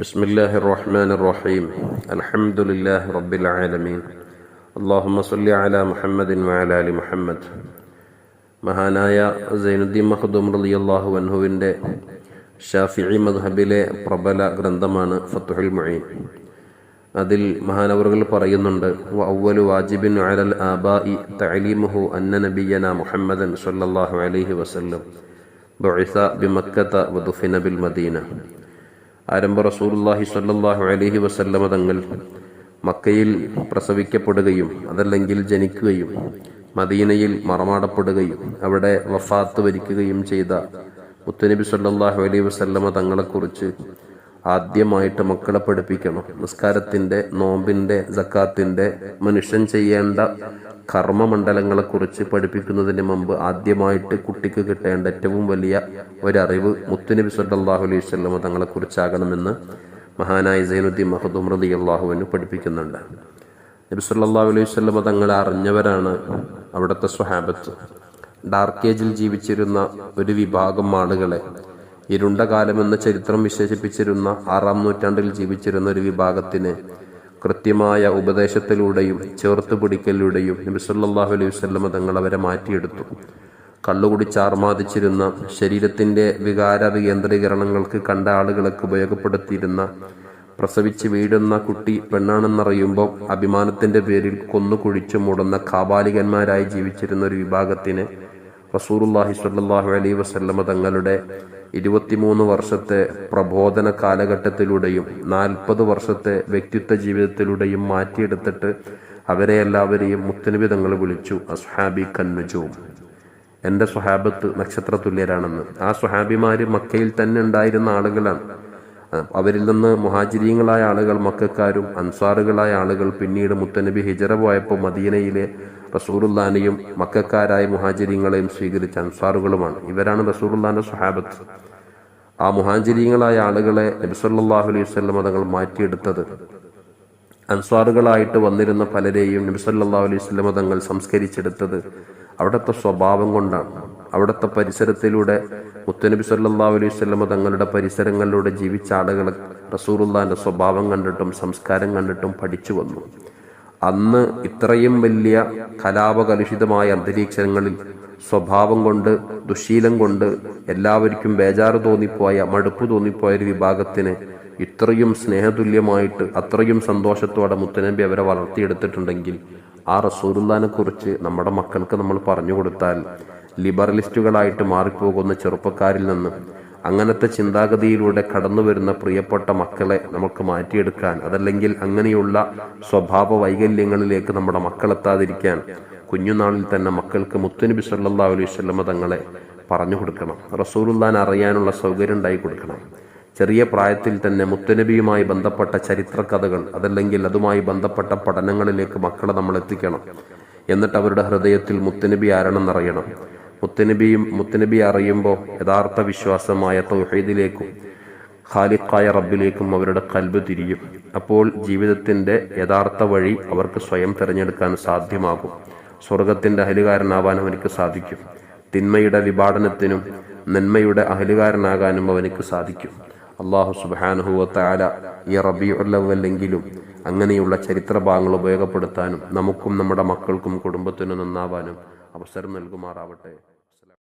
بسم الله الرحمن الرحيم الحمد لله رب العالمين اللهم صل على محمد وعلى آل محمد. മഹാനായ സൈനുദ്ദീൻ മഖ്ദൂം റളിയല്ലാഹു അൻഹുവിൻ്റെ ഷാഫിഈ മദ്ഹബിലെ പ്രബല ഗ്രന്ഥമാണ് ഫത്ഹുൽ മുഈൻ. അതിൽ മഹാനവറുകൾ പറയുന്നുണ്ട്, വഅവ്വലു വാജിബിൻ അലൽ ആബാഇ തഅലീമുഹു അന്ന നബിയന മുഹമ്മദൻ സ്വല്ലല്ലാഹു അലൈഹി വസല്ലം ബുഇസ ബിമക്കത വദുഫിന ബിൽ മദീന. ആരംഭ റസൂലുള്ളാഹി സ്വല്ലല്ലാഹു അലൈഹി വസല്ലമ തങ്ങൾ മക്കയിൽ പ്രസവിക്കപ്പെടുകയും അതല്ലെങ്കിൽ ജനിക്കുകയും മദീനയിൽ മറമാടപ്പെടുകയും അവിടെ വഫാത്ത് വരിക്കുകയും ചെയ്ത മുത്തുനബി സ്വല്ലല്ലാഹു അലൈഹി വസല്ലമ തങ്ങളെക്കുറിച്ച് ആദ്യമായിട്ട് മക്കളെ പഠിപ്പിക്കണം. നിസ്കാരത്തിൻ്റെ, നോമ്പിൻ്റെ, സക്കാത്തിൻ്റെ, മനുഷ്യൻ ചെയ്യേണ്ട കർമ്മമണ്ഡലങ്ങളെക്കുറിച്ച് പഠിപ്പിക്കുന്നതിന് മുമ്പ് ആദ്യമായിട്ട് കുട്ടിക്ക് കിട്ടേണ്ട ഏറ്റവും വലിയ ഒരറിവ് മുത്തുനബി സല്ലല്ലാഹു അലൈഹി വസല്ലമ തങ്ങളെക്കുറിച്ചാകണമെന്ന് മഹാനായ സൈനുദ്ദീൻ മഖ്ദൂം റളിയല്ലാഹു അൻഹു പഠിപ്പിക്കുന്നുണ്ട്. നബി സല്ലല്ലാഹു അലൈഹി വസല്ലമ തങ്ങളെ അറിഞ്ഞവരാണ് അവിടുത്തെ സ്വഹാബത്ത്. ഡാർക്ക് ഏജിൽ ജീവിച്ചിരുന്ന ഒരു വിഭാഗം ആളുകളെ, ഇരുണ്ട കാലമെന്ന് ചരിത്രം വിശേഷിപ്പിച്ചിരുന്ന 6-ാം നൂറ്റാണ്ടിൽ ജീവിച്ചിരുന്ന ഒരു വിഭാഗത്തിന് കൃത്യമായ ഉപദേശത്തിലൂടെയും ചേർത്ത് പിടിക്കലിലൂടെയും നബി സല്ലല്ലാഹു അലൈഹി വസല്ലമ തങ്ങൾ അവരെ മാറ്റിയെടുത്തു. കള്ളുകുടിച്ച് ആർമാദിച്ചിരുന്ന, ശരീരത്തിൻ്റെ വികാര വികേന്ദ്രീകരണങ്ങൾക്ക് കണ്ട ആളുകളൊക്കെ ഉപയോഗപ്പെടുത്തിയിരുന്ന, പ്രസവിച്ച് വീഴുന്ന കുട്ടി പെണ്ണാണെന്നറിയുമ്പോൾ അഭിമാനത്തിൻ്റെ പേരിൽ കൊന്നുകുഴിച്ചു മൂടുന്ന കാബാലികന്മാരായി ജീവിച്ചിരുന്ന ഒരു വിഭാഗത്തിന് റസൂലുള്ളാഹി സ്വല്ലല്ലാഹു അലൈഹി വസല്ലമ തങ്ങളുടെ 23 വർഷത്തെ പ്രബോധന കാലഘട്ടത്തിലൂടെയും 40 വർഷത്തെ വ്യക്തിത്വ ജീവിതത്തിലൂടെയും മാറ്റിയെടുത്തിട്ട് അവരെ എല്ലാവരെയും മുത്തുനബി തങ്ങൾ വിളിച്ചു അസ്ഹാബി കന്നുജൂം, എൻ്റെ സ്വഹാബത്ത് നക്ഷത്ര തുല്യരാണെന്ന്. ആ സ്വഹാബിമാര് മക്കയിൽ തന്നെ ഉണ്ടായിരുന്ന ആളുകളാണ്. അവരിൽ നിന്ന് മുഹാജിരീങ്ങളായ ആളുകൾ മക്കക്കാരും അൻസാറുകളായ ആളുകൾ പിന്നീട് മുത്തുനബി ഹിജറ പോയപ്പോൾ മദീനയിലെ റസൂലുള്ളാനെയും മക്കക്കാരായ മുഹാജിരീങ്ങളെയും സ്വീകരിച്ച അൻസാറുകളുമാണ്. ഇവരാണ് റസൂലുള്ളാന്റെ സ്വഹാബത്ത്. ആ മുഹാജിരീങ്ങളായ ആളുകളെ നബി സല്ലല്ലാഹു അലൈഹി വസല്ലം തങ്ങൾ മാറ്റിയെടുത്തത് അൻസാറുകളായിട്ട് വന്നിരുന്ന പലരെയും നബി സല്ലല്ലാഹു അലൈഹി വസല്ലം തങ്ങൾ സംസ്കരിച്ചെടുത്തത് അവിടുത്തെ സ്വഭാവം കൊണ്ടാണ്. അവിടുത്തെ പരിസരത്തിലൂടെ മുത്തുനബി സല്ലല്ലാഹു അലൈഹി വസല്ലം തങ്ങളുടെ പരിസരങ്ങളിലൂടെ ജീവിച്ച ആളുകൾ റസൂലുള്ളാന്റെ സ്വഭാവം കണ്ടിട്ടും സംസ്കാരം കണ്ടിട്ടും പഠിച്ചു വന്നു. അന്ന് ഇത്രയും വലിയ കലാപകലുഷിതമായ അന്തരീക്ഷങ്ങളിൽ സ്വഭാവം കൊണ്ട്, ദുശീലം കൊണ്ട് എല്ലാവർക്കും ബേജാറ് തോന്നിപ്പോയ, മടുപ്പ് തോന്നിപ്പോയ ഒരു വിഭാഗത്തിന് ഇത്രയും സ്നേഹതുല്യമായിട്ട് അത്രയും സന്തോഷത്തോടെ മുത്തുനബി അവരെ വളർത്തിയെടുത്തിട്ടുണ്ടെങ്കിൽ ആ റസൂലുള്ളാഹിനെ കുറിച്ച് നമ്മുടെ മക്കൾക്ക് നമ്മൾ പറഞ്ഞു കൊടുത്താൽ ലിബറലിസ്റ്റുകളായിട്ട് മാറിപ്പോകുന്ന ചെറുപ്പക്കാരിൽ നിന്ന് അങ്ങനത്തെ ചിന്താഗതിയിലൂടെ കടന്നു വരുന്ന പ്രിയപ്പെട്ട മക്കളെ നമുക്ക് മാറ്റിയെടുക്കാൻ, അതല്ലെങ്കിൽ അങ്ങനെയുള്ള സ്വഭാവ വൈകല്യങ്ങളിലേക്ക് നമ്മുടെ മക്കളെത്താതിരിക്കാൻ കുഞ്ഞുനാളിൽ തന്നെ മക്കൾക്ക് മുത്തുനബി സല്ലല്ലാഹു അലൈഹി വസല്ലമ തങ്ങളെ പറഞ്ഞു കൊടുക്കണം. റസൂലുള്ളാഹിനെ അറിയാനുള്ള സൗകര്യം ഉണ്ടായി കൊടുക്കണം. ചെറിയ പ്രായത്തിൽ തന്നെ മുത്തുനബിയുമായി ബന്ധപ്പെട്ട ചരിത്ര കഥകൾ, അതല്ലെങ്കിൽ അതുമായി ബന്ധപ്പെട്ട പഠനങ്ങളിലേക്ക് മക്കളെ നമ്മൾ എത്തിക്കണം. എന്നിട്ട് അവരുടെ ഹൃദയത്തിൽ മുത്തുനബി ആരാണെന്നറിയണം. മുത്തുനബി അറിയുമ്പോൾ യഥാർത്ഥ വിശ്വാസമായ തൗഹീദിലേക്കും ഖാലിഖായ റബ്ബിലേക്കും അവരുടെ ഖൽബ് തിരിയും. അപ്പോൾ ജീവിതത്തിന്റെ യഥാർത്ഥ വഴി അവർക്ക് സ്വയം തിരഞ്ഞെടുക്കാൻ സാധ്യമാകും. സ്വർഗത്തിന്റെ അഹലുകാരനാവാൻ അവനിക്ക് സാധിക്കും. തിന്മയുടെ വിഭാടനത്തിനും നന്മയുടെ അഹലുകാരനാകാനും അവനിക്ക് സാധിക്കും. അല്ലാഹു സുബ്ഹാനഹു വ തആല ഈ റബീഉൽ അവ്വലെങ്കിലും അങ്ങനെയുള്ള ചരിത്ര ഭാഗങ്ങൾ ഉപയോഗപ്പെടുത്താനും നമുക്കും നമ്മുടെ മക്കൾക്കും കുടുംബത്തിനും നന്നാവാനും അവസരം നൽകുമാറാവട്ടെ.